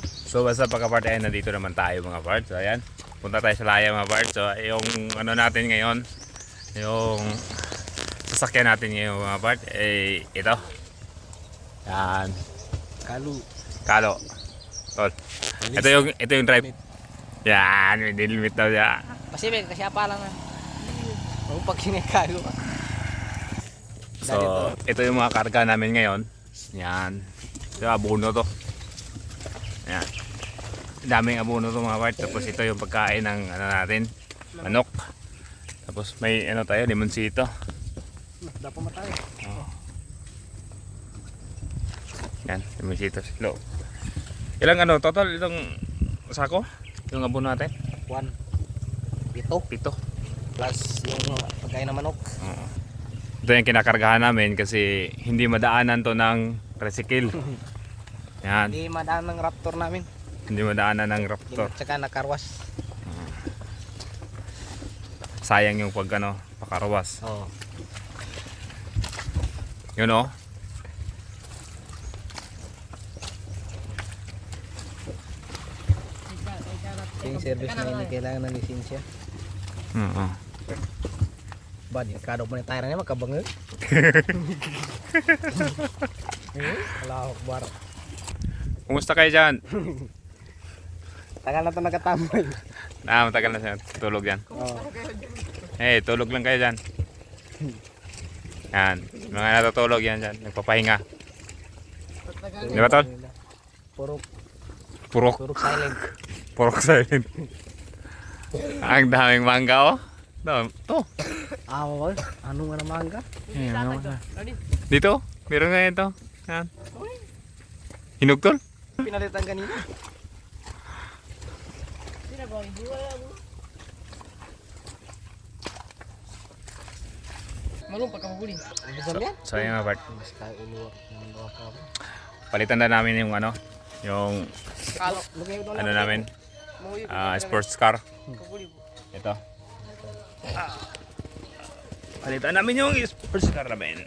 So basta pagka-part ay nandito naman tayo mga parts. So ayan, punta tayo sa laya mga parts. So yung ano natin ngayon, yung sasakyan natin ngayon mga part, eh ito. Yan. Kalo. Tol. Ito yung drive. Yan, may limit daw siya. Pasibig, kasi apa lang na. Oo, pag sinikago. So, ito yung mga karga namin ngayon. Yan. Ito, abono to. Yan. Daming abono to mga part. Tapos ito yung pagkain ng ano natin, manok. Tapos may ano tayo, limonsito. Dapat matay. Oh. Yan, limonsito sa loob. Ilang ano, total itong sako? Yung abono natin? 1. Pito. 7. Plus yung pagkain ng manok. Oo. Ito yung kinakargahan namin kasi hindi madaanan to ng tricycle. Yan. Hindi madaan ng raptor namin. Hindi madaanan ng raptor. Tsaka nakarwas. Sayang yung pag ano, pakarwas. Oo. Yun o. Yung service na hindi kailangan ng lisensya. Oo. Ba, di nakadog mo na tayo na magkabangag. Wala ako bar. Kumusta kayo dyan? Tagal na ito nagkatambay. Matagal na siya. Tulog yan. Oo. Tulog lang kayo dyan. Yan. Mga natutulog yan dyan. Nagpapahinga. Di ba tol? Purok Purok. silent. Purok silent. Ang daming mangga oh. To. Awal, ano nga na mangga? Dito, meron nga ito. Yan. Hinog tol? Pinalitan kanina. Malung pagkakabuli. So yun mga part. Palitan na namin yung ano, yung ano namin, sports car. Ito. Palitan namin yung sports car namin.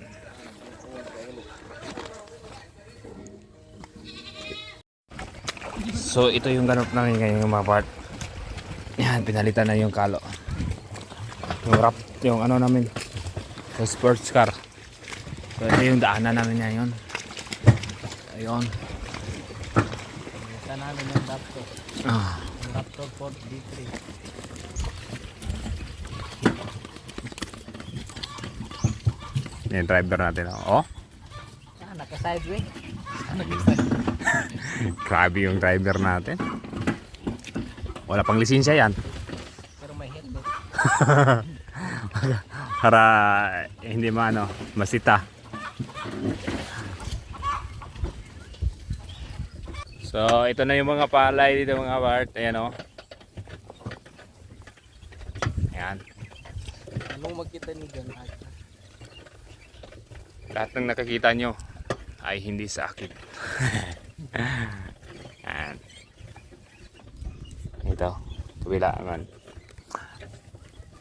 So ito yung ganap namin ngayon mga part. Yan, pinalitan na yung kalo. Yung wrap, yung ano namin, yung sports car. So ito yung daanan namin ngayon. Ayun. Ito namin yung laptop. Yung laptop for D3. Yung driver natin. Oh. Naka-sideway. Grabe yung driver natin. Wala pang lisensya yan. Pero may headlight. Para hindi maano, masita. So, ito na yung mga palay dito mga part. Ayan o. Ayan. Anong magkita ni John? Lahat ng nakikita nyo ay hindi sa akin. Ayan. Ito. Kabila naman.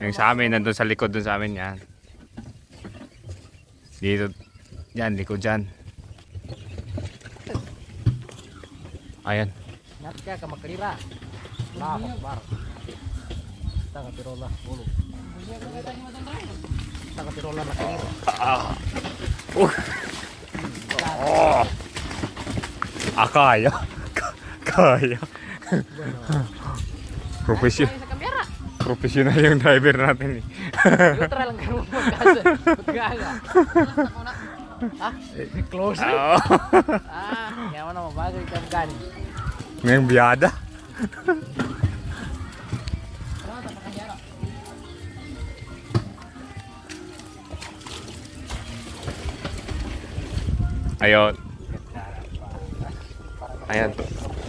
Yung sa amin, nandun sa likod dun sa amin yan. Dito. Yan, likod dyan. Ayan. Nat ka ka makalira. Wala ako bar. Taka pirola ulo. Taka pirola nakalira. Kaya. Kaya. Professional yung driver natin eh. Neutral lang karon magkasa. Magkala. Ha? Close. Yaman na mabagal ka gan. Ngayong biyada. Ayun. Ayan.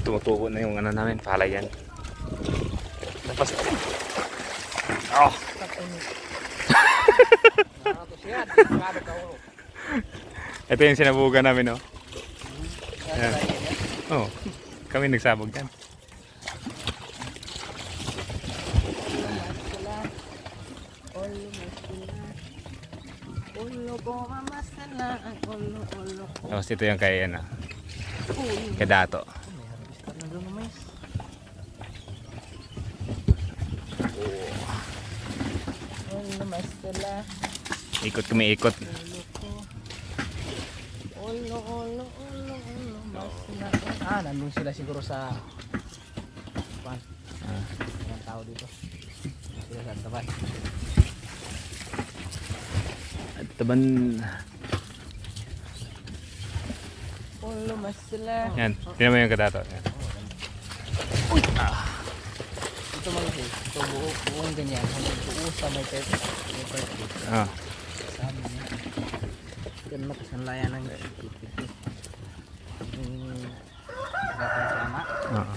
Tumutubo na yung ano namin. Palay yan. Tapos. Oh. Ito yung sinabugan namin oh. Ayan. Oh. Kami nagsabog yan. Tapos ito yung kay ano. Kay Dato. naman sila. Ikot kami, ikot. Ulo, mas na. Nandun sila siguro sa pan. Ang tao dito. Sila sa taban. At taban. Ulo, mas sila. Yan, tingnan mo yung kadato. Yan. Ito mga guys, ito buong ganyan. Hanggang buo sa may pet. Ah. Sabi niya. Yan makasanlayan ng ito. Gatang sama. Oo.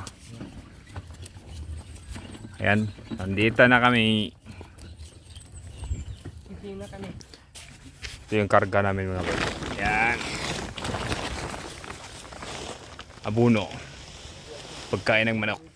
Ayan, nandito na kami. Hindi na kami. Ito yung karga namin mga boy. Ayan. Abuno. Pagkain ng manok.